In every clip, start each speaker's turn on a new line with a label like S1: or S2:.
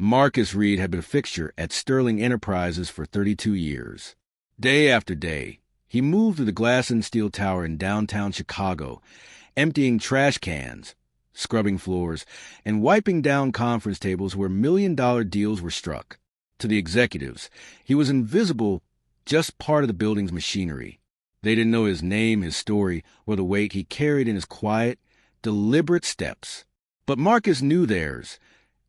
S1: Marcus Reed had been a fixture at Sterling Enterprises for 32 years. Day after day, he moved through the glass and steel tower in downtown Chicago, emptying trash cans, scrubbing floors, and wiping down conference tables where million-dollar deals were struck. To the executives, he was invisible, just part of the building's machinery. They didn't know his name, his story, or the weight he carried in his quiet, deliberate steps. But Marcus knew theirs.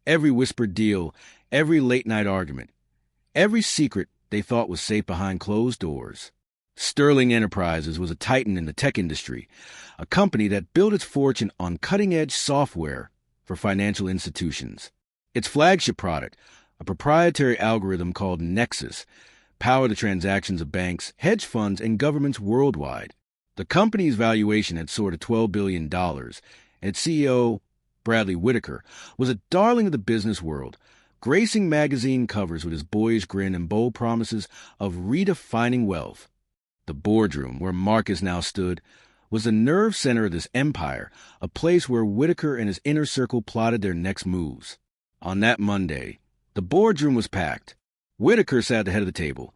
S1: Every whispered deal, every late-night argument, every secret they thought was safe behind closed doors. Sterling Enterprises was a titan in the tech industry, a company that built its fortune on cutting-edge software for financial institutions. Its flagship product, a proprietary algorithm called Nexus, powered the transactions of banks, hedge funds, and governments worldwide. The company's valuation had soared to $12 billion, and its CEO, Bradley Whitaker, was a darling of the business world, gracing magazine covers with his boyish grin and bold promises of redefining wealth. The Boardroom, where Marcus now stood, was the nerve center of this empire, a place where Whitaker and his inner circle plotted their next moves. On that Monday, the Boardroom was packed. Whitaker sat at the head of the table,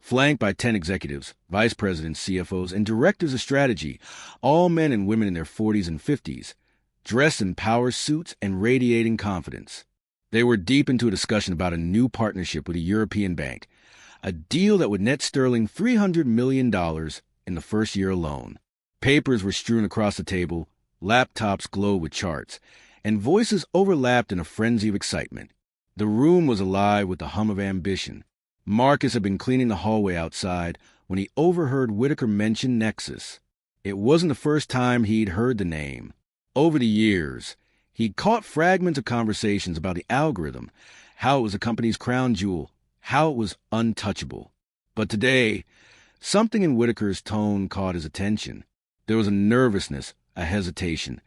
S1: flanked by 10 executives, vice presidents, CFOs, and directors of strategy, all men and women in their 40s and 50s, dressed in power suits and radiating confidence. They were deep into a discussion about a new partnership with a European bank, a deal that would net Sterling $300 million in the first year alone. Papers were strewn across the table, laptops glowed with charts, and voices overlapped in a frenzy of excitement. The room was alive with the hum of ambition. Marcus had been cleaning the hallway outside when he overheard Whitaker mention Nexus. It wasn't the first time he'd heard the name. Over the years, he'd caught fragments of conversations about the algorithm, how it was the company's crown jewel, how it was untouchable. But today, something in Whitaker's tone caught his attention. There was a nervousness, a hesitation,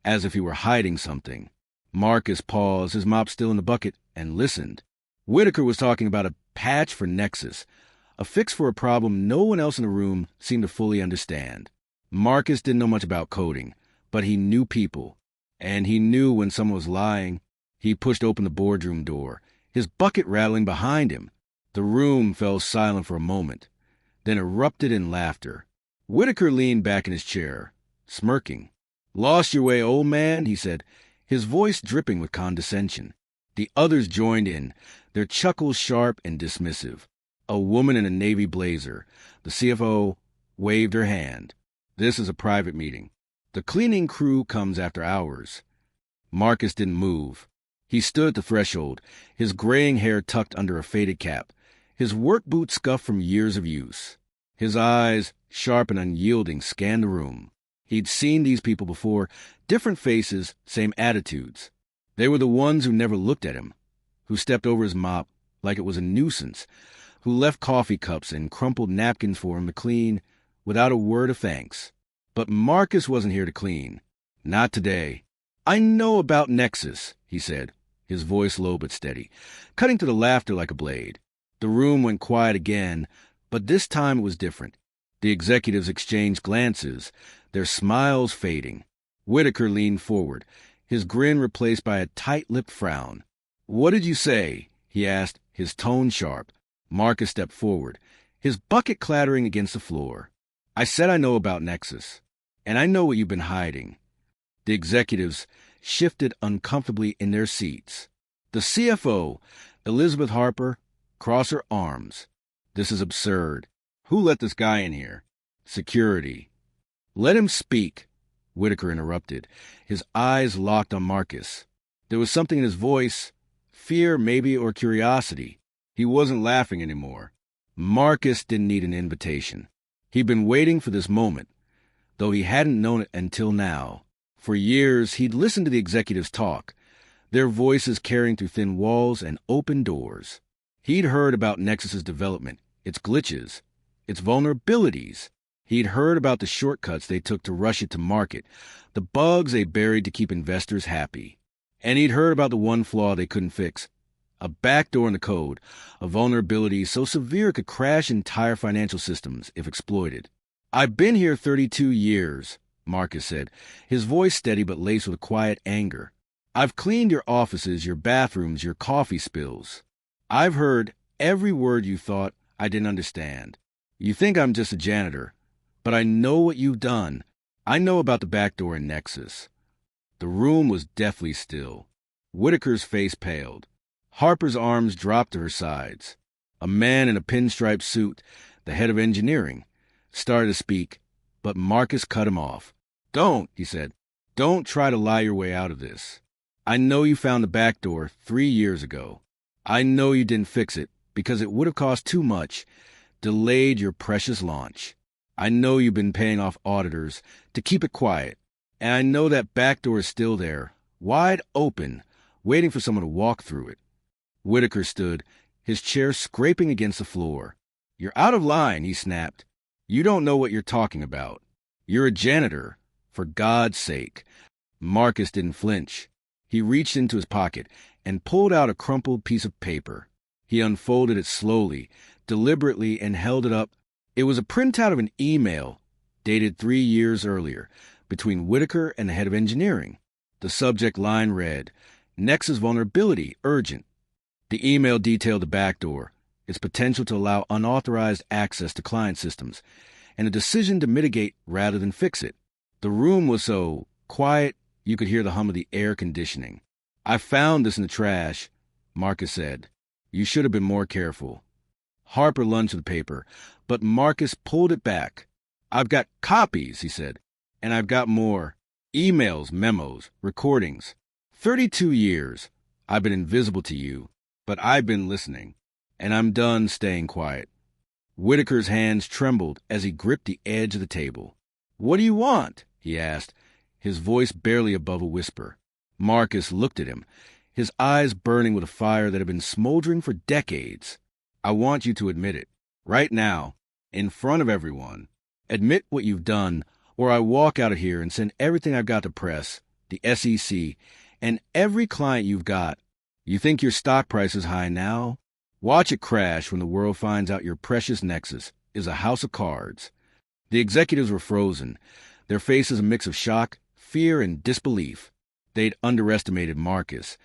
S1: as if he were hiding something. Marcus paused, his mop still in the bucket, and listened. Whitaker was talking about a patch for Nexus, a fix for a problem no one else in the room seemed to fully understand. Marcus didn't know much about coding, but he knew people, and he knew when someone was lying. He pushed open the boardroom door, his bucket rattling behind him. The room fell silent for a moment, then erupted in laughter. Whitaker leaned back in his chair, smirking. "Lost your way, old man," he said, his voice dripping with condescension. The others joined in, their chuckles sharp and dismissive. A woman in a navy blazer, the CFO, waved her hand. "This is a private meeting. The cleaning crew comes after hours." Marcus didn't move. He stood at the threshold, his graying hair tucked under a faded cap, his work boots scuffed from years of use. His eyes, sharp and unyielding, scanned the room. He'd seen these people before, different faces, same attitudes. They were the ones who never looked at him, who stepped over his mop like it was a nuisance, who left coffee cups and crumpled napkins for him to clean without a word of thanks. But Marcus wasn't here to clean. Not today. "I know about Nexus," he said, his voice low but steady, cutting to the laughter like a blade. The room went quiet again, but this time it was different. The executives exchanged glances, their smiles fading. Whitaker leaned forward, his grin replaced by a tight-lipped frown. "What did you say?" he asked, his tone sharp. Marcus stepped forward, his bucket clattering against the floor. "I said I know about Nexus, and I know what you've been hiding." The executives shifted uncomfortably in their seats. The CFO, Elizabeth Harper, crossed her arms. "This is absurd. Who let this guy in here?" "Security." "Let him speak," Whitaker interrupted, his eyes locked on Marcus. There was something in his voice, fear maybe or curiosity. He wasn't laughing anymore. Marcus didn't need an invitation. He'd been waiting for this moment, though he hadn't known it until now. For years, he'd listened to the executives talk, their voices carrying through thin walls and open doors. He'd heard about Nexus's development, its glitches, its vulnerabilities. He'd heard about the shortcuts they took to rush it to market, the bugs they buried to keep investors happy. And he'd heard about the one flaw they couldn't fix, a backdoor in the code, a vulnerability so severe it could crash entire financial systems if exploited. "I've been here 32 years, Marcus said, his voice steady but laced with quiet anger. I've cleaned your offices, your bathrooms, your coffee spills. I've heard every word you thought I didn't understand. You think I'm just a janitor, but I know what you've done. I know about the back door in Nexus. The room was deathly still. Whitaker's face paled. Harper's arms dropped to her sides. A man in a pinstripe suit, the head of engineering, started to speak, but Marcus cut him off. Don't, he said. Don't try to lie your way out of this. I know you found the back door 3 years ago. I know you didn't fix it because it would have cost too much, delayed your precious launch. I know you've been paying off auditors to keep it quiet, and I know that back door is still there, wide open, waiting for someone to walk through it. Whitaker stood, his chair scraping against the floor. You're out of line, he snapped. You don't know what you're talking about. You're a janitor, for God's sake. Marcus didn't flinch. He reached into his pocket and pulled out a crumpled piece of paper. He unfolded it slowly, deliberately, and held it up. It was a printout of an email dated 3 years earlier between Whitaker and the head of engineering. The subject line read, Nexus vulnerability, urgent. The email detailed the backdoor, its potential to allow unauthorized access to client systems, and a decision to mitigate rather than fix it. The room was so quiet you could hear the hum of the air conditioning. I found this in the trash, Marcus said. You should have been more careful. Harper lunged for the paper, but Marcus pulled it back. I've got copies, he said, and I've got more. Emails, memos, recordings. 32 years. I've been invisible to you, but I've been listening, and I'm done staying quiet. Whitaker's hands trembled as he gripped the edge of the table. What do you want? He asked, his voice barely above a whisper. Marcus looked at him, his eyes burning with a fire that had been smoldering for decades. I want you to admit it, right now, in front of everyone. Admit what you've done, or I walk out of here and send everything I've got to press, the SEC, and every client you've got. You think your stock price is high now? Watch it crash when the world finds out your precious Nexus is a house of cards. The executives were frozen, their faces a mix of shock, fear, and disbelief. They'd underestimated Marcus,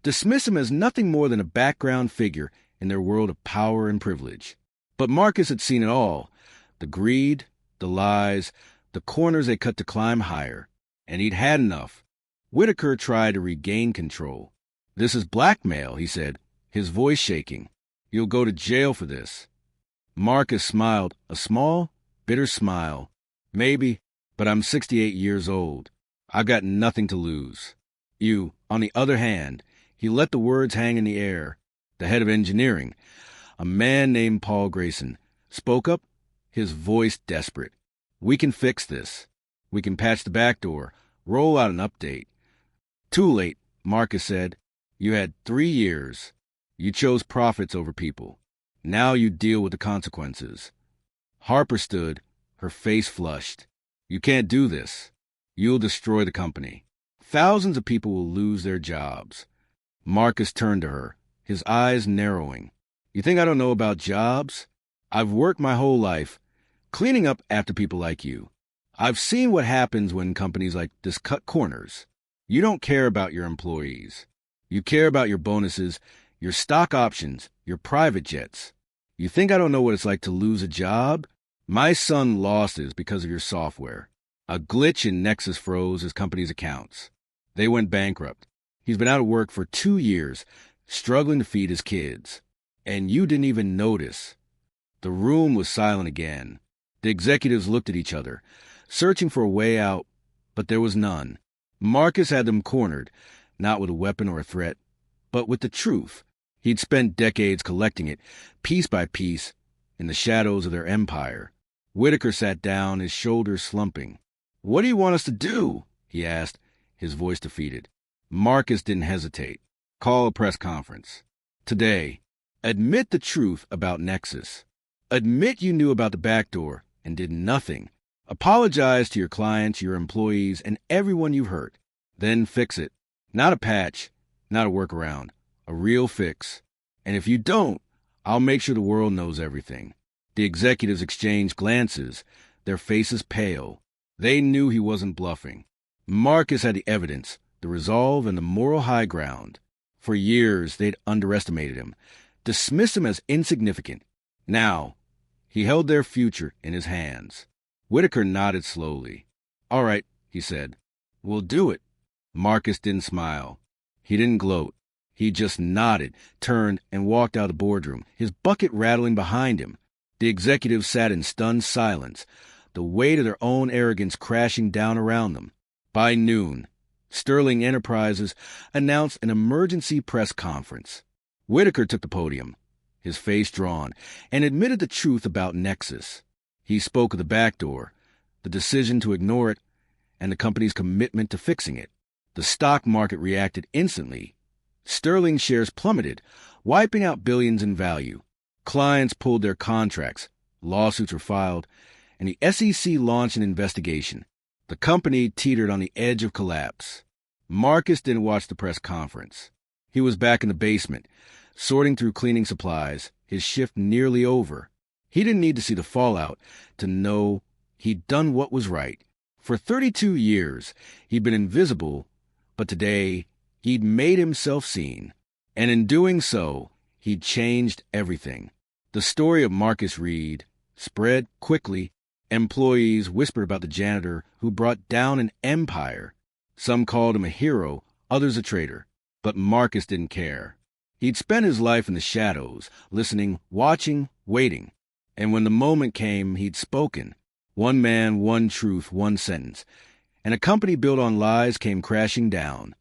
S1: dismissed him as nothing more than a background figure in their world of power and privilege. But Marcus had seen it all, the greed, the lies, the corners they cut to climb higher, and he'd had enough. Whitaker tried to regain control. This is blackmail, he said, his voice shaking. You'll go to jail for this. Marcus smiled, a small, bitter smile. Maybe, but I'm 68 years old. I've got nothing to lose. You, on the other hand, he let the words hang in the air. The head of engineering, a man named Paul Grayson, spoke up, his voice desperate. We can fix this. We can patch the back door, roll out an update. Too late, Marcus said. You had 3 years. You chose profits over people. Now you deal with the consequences. Harper stood, her face flushed. You can't do this. You'll destroy the company. Thousands of people will lose their jobs. Marcus turned to her, his eyes narrowing. You think I don't know about jobs? I've worked my whole life, cleaning up after people like you. I've seen what happens when companies like this cut corners. You don't care about your employees. You care about your bonuses, your stock options, your private jets. You think I don't know what it's like to lose a job? My son lost his because of your software. A glitch in Nexus froze his company's accounts. They went bankrupt. He's been out of work for 2 years, struggling to feed his kids. And you didn't even notice. The room was silent again. The executives looked at each other, searching for a way out, but there was none. Marcus had them cornered, not with a weapon or a threat, but with the truth. He'd spent decades collecting it, piece by piece, in the shadows of their empire. Whitaker sat down, his shoulders slumping. What do you want us to do? He asked, his voice defeated. Marcus didn't hesitate. Call a press conference. Today, admit the truth about Nexus. Admit you knew about the back door and did nothing. Apologize to your clients, your employees, and everyone you've hurt. Then fix it. Not a patch, not a workaround. A real fix. And if you don't, I'll make sure the world knows everything. The executives exchanged glances, their faces pale. They knew he wasn't bluffing. Marcus had the evidence, the resolve, and the moral high ground. For years, they'd underestimated him, dismissed him as insignificant. Now, he held their future in his hands. Whitaker nodded slowly. "All right," he said. "We'll do it." Marcus didn't smile. He didn't gloat. He just nodded, turned, and walked out of the boardroom, his bucket rattling behind him. The executives sat in stunned silence, the weight of their own arrogance crashing down around them. By noon, Sterling Enterprises announced an emergency press conference. Whitaker took the podium, his face drawn, and admitted the truth about Nexus. He spoke of the back door, the decision to ignore it, and the company's commitment to fixing it. The stock market reacted instantly. Sterling shares plummeted, wiping out billions in value. Clients pulled their contracts, lawsuits were filed, and the SEC launched an investigation. The company teetered on the edge of collapse. Marcus didn't watch the press conference. He was back in the basement, sorting through cleaning supplies, his shift nearly over. He didn't need to see the fallout to know he'd done what was right. For 32 years, he'd been invisible, but today he'd made himself seen. And in doing so, he'd changed everything. The story of Marcus Reed spread quickly. Employees whispered about the janitor who brought down an empire. Some called him a hero, others a traitor. But Marcus didn't care. He'd spent his life in the shadows, listening, watching, waiting. And when the moment came, he'd spoken. One man, one truth, one sentence. And a company built on lies came crashing down.